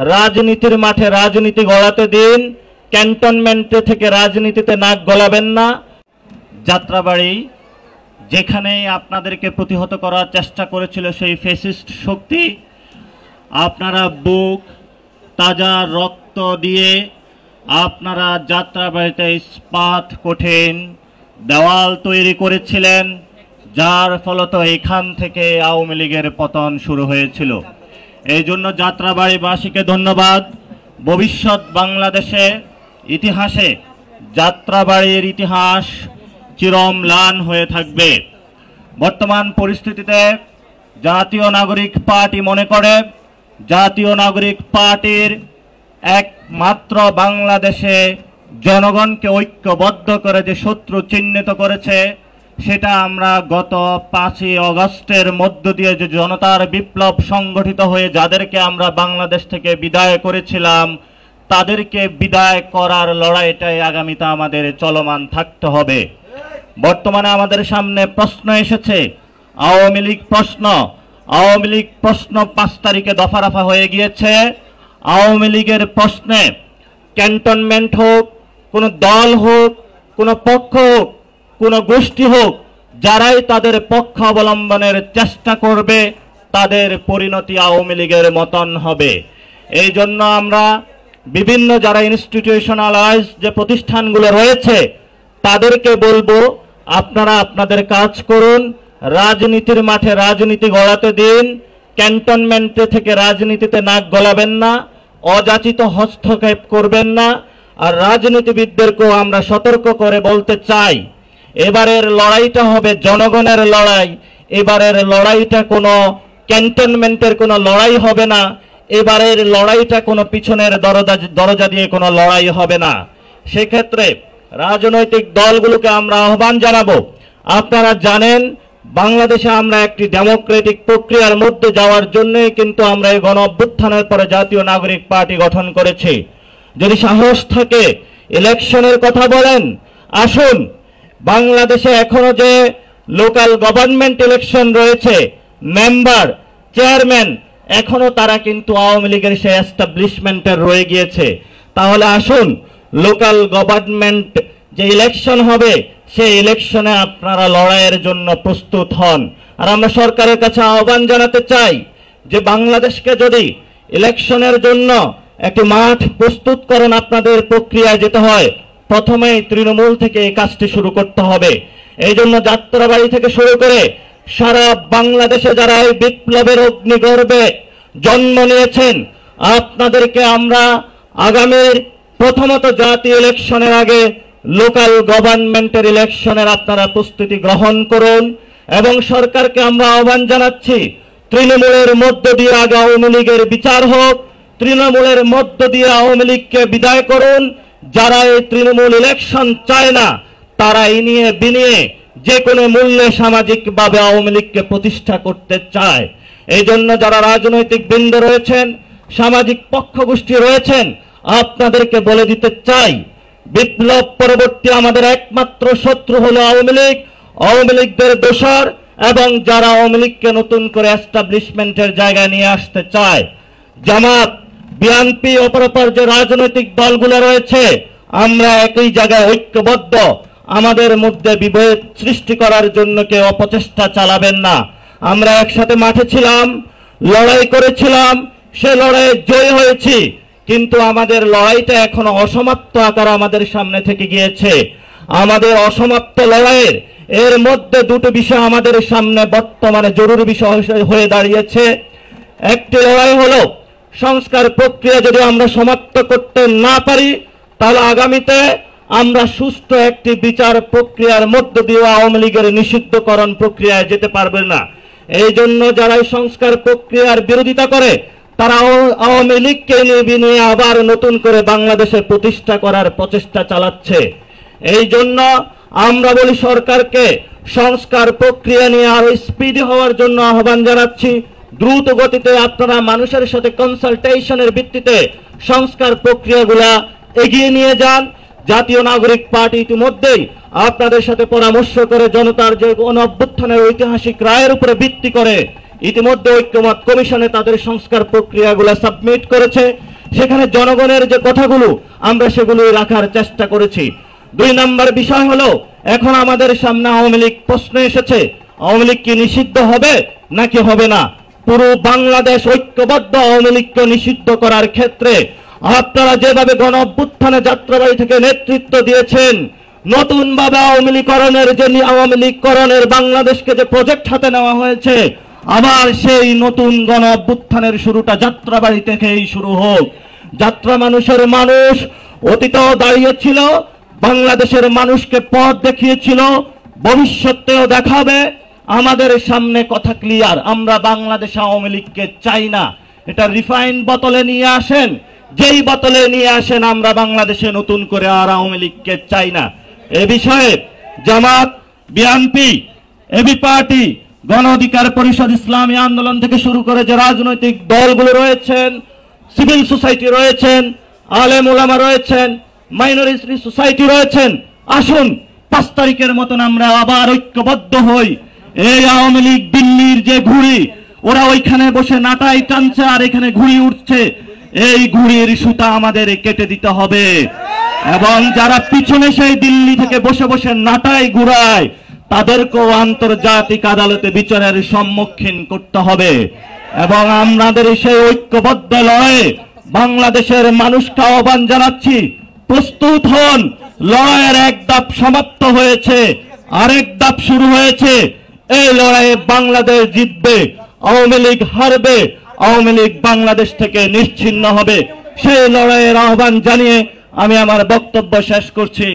রাজনীতির মাঠে রাজনীতি গড়াতে দিন, ক্যান্টনমেন্টে থেকে রাজনীতিতে নাক গলাবেন না। যাত্রাবাড়ি যেখানে আপনাদেরকে প্রতিহত করার চেষ্টা করেছিল সেই ফ্যাসিস্ট শক্তি, আপনারা বুক তাজা রক্ত দিয়ে আপনারা যাত্রাবাড়িতে ইস্পাত কঠিন দেওয়াল তৈরি করেছিলেন, যার ফলত এখান থেকে আওয়ামী লীগের পতন শুরু হয়েছিল। এই জন্য যাত্রাবাড়িবাসীকে ধন্যবাদ। ভবিষ্যৎ বাংলাদেশে ইতিহাসে যাত্রাবাড়ির ইতিহাস চিরম্লান হয়ে থাকবে। বর্তমান পরিস্থিতিতে জাতীয় নাগরিক পার্টি মনে করে জাতীয় নাগরিক পার্টির একমাত্র বাংলাদেশে জনগণকে ঐক্যবদ্ধ করে যে শত্রু চিহ্নিত করেছে, সেটা আমরা গত 5ই আগস্টের মধ্য দিয়ে যে জনতার বিপ্লব সংগঠিত হয়ে যাদেরকে আমরা বাংলাদেশ থেকে বিদায় করেছিলাম, তাদেরকে বিদায় করার লড়াইটাই আগামীতে আমাদের চলমান থাকতে হবে। বর্তমানে আমাদের সামনে প্রশ্ন এসেছে, আওয়ামী লীগ প্রশ্ন। আওয়ামী লীগ প্রশ্ন 5 তারিখে দফারফা হয়ে গিয়েছে। আওয়ামী লীগের প্রশ্নে ক্যান্টনমেন্ট হোক, কোনো দল হোক, কোনো পক্ষ হোক, কোনো গোষ্ঠী হোক, যারাই তাদের পক্ষ অবলম্বনের চেষ্টা করবে তাদের পরিণতি আওয়ামী লীগের মতন হবে। এই জন্য আমরা বিভিন্ন যারা ইনস্টিটিউশনালাইজ যে প্রতিষ্ঠানগুলো রয়েছে তাদেরকে বলবো, আপনারা আপনাদের কাজ করুন, রাজনীতির মাঠে রাজনীতি গড়াতে দিন, ক্যান্টনমেন্টে থেকে রাজনীতিতে নাক গলাবেন না, অযাচিত হস্তক্ষেপ করবেন না। আর রাজনীতিবিদদেরকেও আমরা সতর্ক করে বলতে চাই, এবারের লড়াইটা হবে জনগণের লড়াই। এবারের লড়াইটা কোনো ক্যান্টনমেন্টের কোনো লড়াই হবে না। এবারের লড়াইটা কোনো পিছনের দরজা দিয়ে কোনো লড়াই হবে না। সেক্ষেত্রে রাজনৈতিক দলগুলোকে আমরা আহ্বান জানাবো, আপনারা জানেন বাংলাদেশে আমরা একটি ডেমোক্রেটিক প্রক্রিয়ার মধ্যে যাওয়ার জন্যই কিন্তু আমরা এই গণ অভ্যুত্থানের পরে জাতীয় নাগরিক পার্টি গঠন করেছি। যদি সাহস থাকে ইলেকশনের কথা বলেন, আসুন। বাংলাদেশে এখনো যে লোকাল গভর্নমেন্ট ইলেকশন রয়েছে, মেম্বার, চেয়ারম্যান, এখনো তারা কিন্তু আওয়ামী লীগের সেই এস্টাবলিশমেন্টের রয়ে গিয়েছে। তাহলে আসুন, লোকাল গভর্নমেন্ট যে ইলেকশন হবে সেই ইলেকশনে আপনারা লড়াইয়ের জন্য প্রস্তুত হন। আর আমরা সরকারের কাছে আহ্বান জানাতে চাই যে বাংলাদেশকে যদি ইলেকশনের জন্য একটি মাঠ প্রস্তুত করেন, আপনাদের প্রক্রিয়ায় যেতে হয়, প্রথমেই তৃণমূল থেকে এই কাজটি শুরু করতে হবে। এই জন্য যাত্রাবাড়ি থেকে শুরু করে সারা বাংলাদেশে যারা এই বিপ্লবের অগ্নিগর্ভে জন্ম নিয়েছেন, আপনাদেরকে আমরা আগামীর প্রথমত জাতীয় ইলেকশনের আগে লোকাল গভর্নমেন্টের ইলেকশনের আপনারা প্রস্তুতি গ্রহণ করুন। এবং সরকারকে আমরা আহ্বান জানাচ্ছি, তৃণমূলের মধ্য দিয়ে আগে আওয়ামী লীগের বিচার হোক, তৃণমূলের মধ্য দিয়ে আওয়ামী লীগকে বিদায় করুন। যারা এই তৃণমূল ইলেকশন চায় না, তারা ইনিয়ে বিনিয়ে যে কোনো মূল্যে সামাজিকভাবে আওয়ামী লীগকে প্রতিষ্ঠা করতে চায়। এই জন্য যারা রাজনৈতিক বৃন্দ রয়েছেন, সামাজিক পক্ষ গোষ্ঠী রয়েছেন, আপনাদেরকে বলে দিতে চাই, বিপ্লব পরবর্তী আমাদের একমাত্র শত্রু হলো আওয়ামী লীগ, আওয়ামী লীগদের দোসর এবং যারা আওয়ামী লীগকে নতুন করে এস্টাবলিশমেন্টের জায়গায় নিয়ে আসতে চায়। জামাত, বিএনপি, অপরাপর যে রাজনৈতিক দলগুলো রয়েছে, আমরা একই জায়গায় ঐক্যবদ্ধ। আমাদের মধ্যে বিভেদ সৃষ্টি করার জন্য কেউ অপচেষ্টা চালাবেন না। আমরা একসাথে মাঠে ছিলাম, লড়াই করেছিলাম, সে লড়াইয়ে জয় হয়েছি, কিন্তু আমাদের লড়াইটা এখনো অসমাপ্ত আকার আমাদের সামনে থেকে গিয়েছে। আমাদের অসমাপ্ত লড়াইয়ের এর মধ্যে দুটো বিষয় আমাদের সামনে বর্তমানে জরুরি বিষয় হয়ে দাঁড়িয়েছে। একটি লড়াই হলো সংস্কার প্রক্রিয়া যদি আমরা সমাপ্ত করতে না পারি, তাহলে আগামীতে আমরা সুষ্ঠু একটি বিচার প্রক্রিয়ার মধ্য দিয়ে আওয়ামী লীগের নিষিদ্ধকরণ প্রক্রিয়ায় যেতে পারবে না। এই জন্য যারা সংস্কার প্রক্রিয়ার বিরোধিতা করে, তারা আওয়ামী লীগকে নিয়ে আবার নতুন করে বাংলাদেশে প্রতিষ্ঠা করার প্রচেষ্টা চালাচ্ছে। এই জন্য আমরা বলি সরকারকে সংস্কার প্রক্রিয়া নিয়ে আরো স্পিডি হওয়ার জন্য আহ্বান জানাচ্ছি। দ্রুত গতিতে আপনারা মানুষের সাথে কনসালটেশনের ভিত্তিতে সংস্কার প্রক্রিয়াগুলা এগিয়ে নিয়ে যান। জাতীয় নাগরিক পার্টি ইতিমধ্যেই আপনাদের সাথে পরামর্শ করে জনতার যে গণ অভ্যুত্থানের ঐতিহাসিক রায়ের উপরে ভিত্তি করে ইতিমধ্যে ঐক্যমত কমিশনে তাদের সংস্কার প্রক্রিয়াগুলো সাবমিট করেছে। সেখানে জনগণের যে কথাগুলো আমরা সেগুলো রাখার চেষ্টা করেছি। 2 নম্বর বিষয় হলো, এখন আমাদের সামনে আওয়ামী লীগ প্রশ্ন এসেছে, আওয়ামী লীগ কি নিষিদ্ধ হবে নাকি হবে না? পুরো বাংলাদেশ ঐক্যবদ্ধ আওয়ামী লীগকে নিষিদ্ধ করার ক্ষেত্রে আপনারা যেভাবে গণ অভ্যুত্থানে যাত্রাবাড়ি থেকে নেতৃত্ব দিয়েছেন, নতুন ভাবে আওয়ামী লীগকরণের যে আওয়ামী লীগকরণের বাংলাদেশকে যে প্রজেক্ট হাতে নেওয়া হয়েছে, আবার সেই নতুন গণ অভ্যুত্থানের শুরুটা যাত্রাবাড়ি থেকেই শুরু হোক। যাত্রা মানুষের মানুষ অতীতেও দাঁড়িয়েছিল, বাংলাদেশের মানুষকে পথ দেখিয়েছিল, ভবিষ্যতেও দেখাবে। আমাদের সামনে কথা ক্লিয়ার, আমরা বাংলাদেশ আওয়ামী লীগকে চাই না। এটা রিফাইন বোতলে নিয়ে আসেন, যেই বোতলে নিয়ে আসেন, আমরা বাংলাদেশে নতুন করে আর আওয়ামী লীগকে চাই না। এ বিষয়ে জামাত, বিএনপি, এবি পার্টি, গণ অধিকার পরিষদ, ইসলামী আন্দোলন থেকে শুরু করে যে রাজনৈতিক দলগুলো রয়েছেন, সিভিল সোসাইটি রয়েছেন, আলেম ওলামা রয়েছেন, মাইনরিটি সোসাইটি রয়েছেন, আসুন 5 তারিখের মতন আমরা আবার ঐক্যবদ্ধ হই। এই আওয়ামী লীগ দিল্লির যে ঘুড়ি, ওরা ওইখানে বসে নাটাই টানছে আর এখানে ঘুড়ি উঠছে, এই ঘুড়ির সুতা আমাদের কেটে দিতে হবে। এবং যারা পিছনে সেই দিল্লি থেকে বসে বসে নাটাই ঘুরায়, তাদেরকেও আন্তর্জাতিক আদালতে বিচারের সম্মুখীন করতে হবে। এবং আমাদের সেই ঐক্যবদ্ধ লড়াইয়ে বাংলাদেশের মানুষকে আহ্বান জানাচ্ছি, প্রস্তুত হন। লড়াইয়ের এক ধাপ সমাপ্ত হয়েছে, আরেক ধাপ শুরু হয়েছে। এই লড়াইয়ে বাংলাদেশ জিতবে, আওয়ামী লীগ হারবে, আওয়ামী লীগ বাংলাদেশ থেকে নিশ্চিহ্ন হবে। সেই লড়াইয়ের আহ্বান জানিয়ে আমি আমার বক্তব্য শেষ করছি।